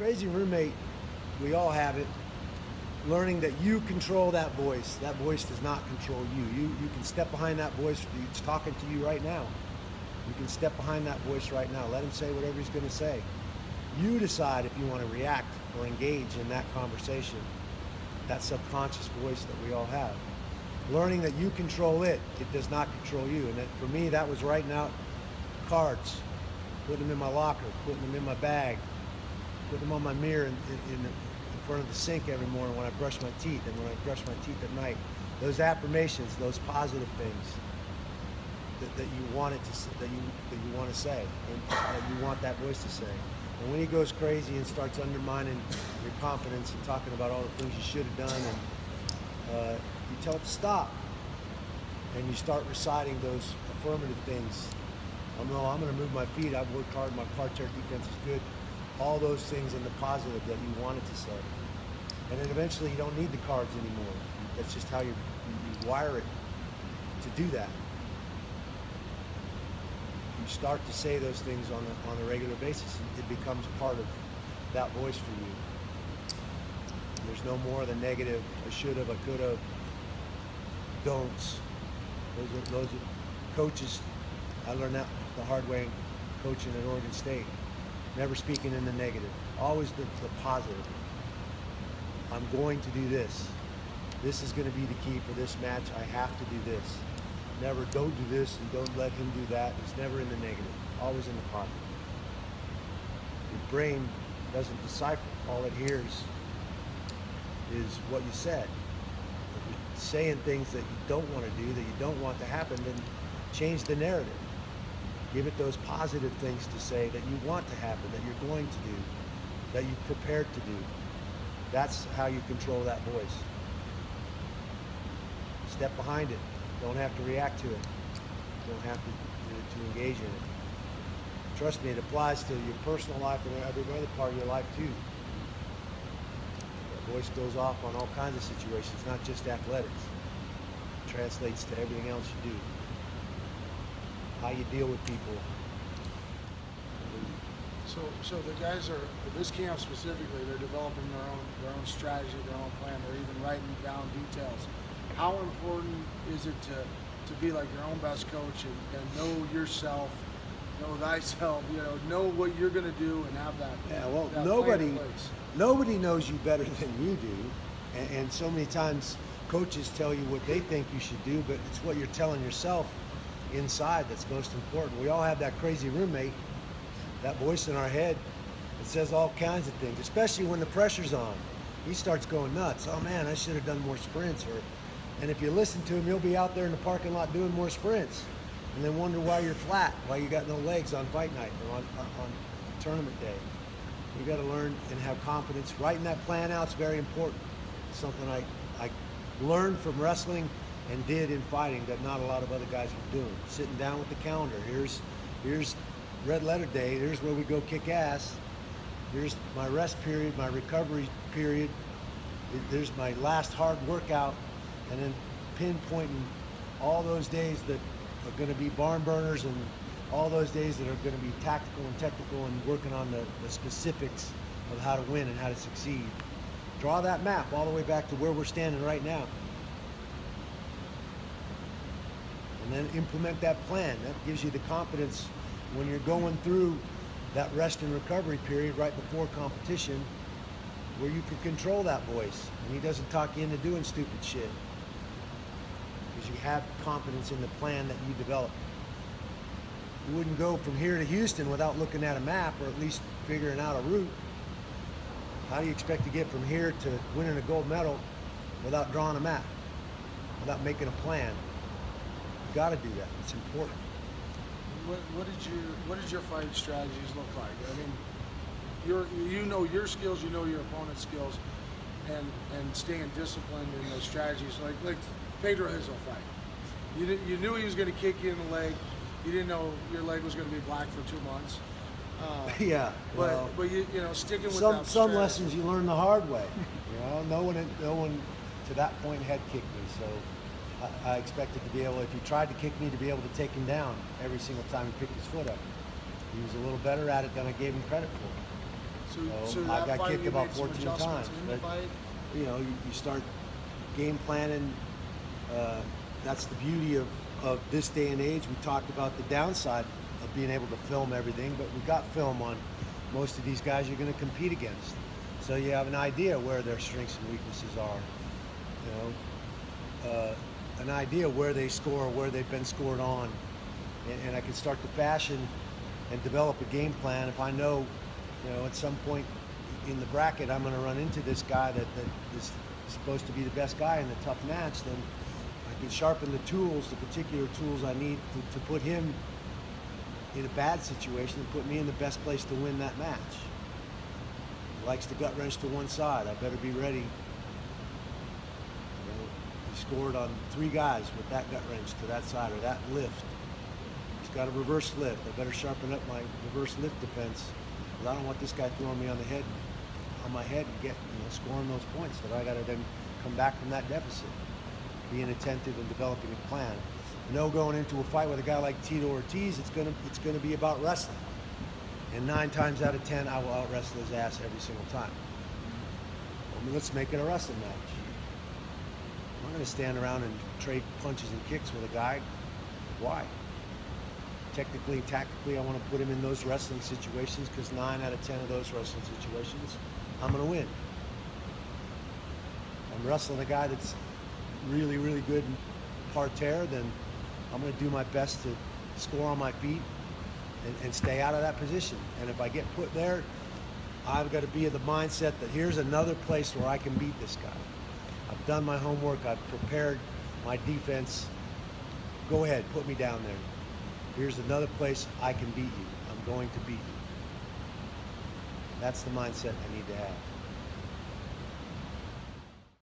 Crazy roommate, we all have it. Learning that you control that voice. That voice does not control you. You can step behind that voice. It's talking to you right now. You can step behind that voice right now. Let him say whatever he's going to say. You decide if you want to react or engage in that conversation, that subconscious voice that we all have. Learning that you control it, it does not control you. And for me, that was writing out cards, putting them in my locker, putting them in my bag, putting them on my mirror in front of the sink every morning when I brush my teeth, and when I brush my teeth at night. Those affirmations, those positive things that you want it to, that you want to say, and that you want that voice to say. And when he goes crazy and starts undermining your confidence and talking about all the things you should have done, and you tell it to stop, and you start reciting those affirmative things. I'm going to move my feet. I've worked hard. My part-term defense is good. All those things in the positive that you wanted to say. And then eventually you don't need the cards anymore. That's just how you wire it to do that. You start to say those things on a regular basis. It becomes part of that voice for you. There's no more of the negative, I should have, I could have, don'ts. Those are coaches. I learned that the hard way coaching at Oregon State. Never speaking in the negative, always the positive. I'm going to do this. This is going to be the key for this match. I have to do this. Never don't do this and don't let him do that. It's never in the negative, always in the positive. Your brain doesn't decipher. All it hears is what you said. If you're saying things that you don't want to do, that you don't want to happen, then change the narrative. Give it those positive things to say that you want to happen, that you're going to do, that you've prepared to do. That's how you control that voice. Step behind it. Don't have to react to it. Don't have to engage in it. Trust me, it applies to your personal life and every other part of your life too. That voice goes off on all kinds of situations, not just athletics. It translates to everything else you do. How you deal with people. So the guys are, this camp specifically, they're developing their own strategy, their own plan. They're even writing down details. How important is it to be like your own best coach and know yourself, know thyself, know what you're going to do and have that. Yeah, well, that nobody knows you better than you do, and so many times coaches tell you what they think you should do, but it's what you're telling yourself inside that's most important. We all have that crazy roommate, that voice in our head that says all kinds of things, especially when the pressure's on. He starts going nuts. Oh man, I should have done more sprints. And if you listen to him, he'll be out there in the parking lot doing more sprints, and then wonder why you're flat, why you got no legs on fight night or on tournament day. You got to learn and have confidence. Writing that plan out is very important. It's something I learned from wrestling and did in fighting that not a lot of other guys were doing. Sitting down with the calendar. Here's red letter day. Here's where we go kick ass. Here's my rest period, my recovery period. There's my last hard workout, and then pinpointing all those days that are going to be barn burners and all those days that are going to be tactical and technical and working on the specifics of how to win and how to succeed. Draw that map all the way back to where we're standing right now. And then implement that plan. That gives you the confidence when you're going through that rest and recovery period right before competition, where you can control that voice and he doesn't talk you into doing stupid shit, because you have confidence in the plan that you developed. You wouldn't go from here to Houston without looking at a map, or at least figuring out a route. How do you expect to get from here to winning a gold medal without drawing a map, without making a plan? You got to do that. It's important. What did your fight strategies look like? I mean, you know your skills, you know your opponent's skills, and staying disciplined in those strategies. Like Pedro Hizzle fight, you knew he was going to kick you in the leg. You didn't know your leg was going to be black for 2 months. Yeah, well, but you know, sticking with some strategy. lessons you learn the hard way. No one to that point had kicked me, so I expected to be able, if he tried to kick me, to be able to take him down every single time he picked his foot up. He was a little better at it than I gave him credit for. So I that got fight, kicked you about made some 14 adjustments times. in the But, fight? you start game planning. That's the beauty of this day and age. We talked about the downside of being able to film everything, but we got film on most of these guys you're going to compete against. So you have an idea where their strengths and weaknesses are. An idea where they score, where they've been scored on, and I can start to fashion and develop a game plan. If I know, at some point in the bracket I'm going to run into this guy that is supposed to be the best guy in the tough match, then I can sharpen the particular tools I need to put him in a bad situation and put me in the best place to win that match. He likes to gut wrench to one side. I better be ready. He scored on 3 guys with that gut wrench to that side, or that lift. He's got a reverse lift. I better sharpen up my reverse lift defense, because I don't want this guy throwing me on my head and get scoring those points that I got to then come back from that deficit. Being attentive and developing a plan. Going into a fight with a guy like Tito Ortiz, it's gonna be about wrestling. And 9 times out of 10, I will out wrestle his ass every single time. Let's make it a wrestling match. I'm not gonna stand around and trade punches and kicks with a guy. Why? Technically and tactically, I want to put him in those wrestling situations, because 9 out of 10 of those wrestling situations, I'm gonna win. If I'm wrestling a guy that's really, really good in parterre, then I'm going to do my best to score on my feet and stay out of that position. And if I get put there, I've got to be in the mindset that here's another place where I can beat this guy. I've done my homework. I've prepared my defense. Go ahead, put me down there. Here's another place I can beat you. I'm going to beat you. That's the mindset I need to have.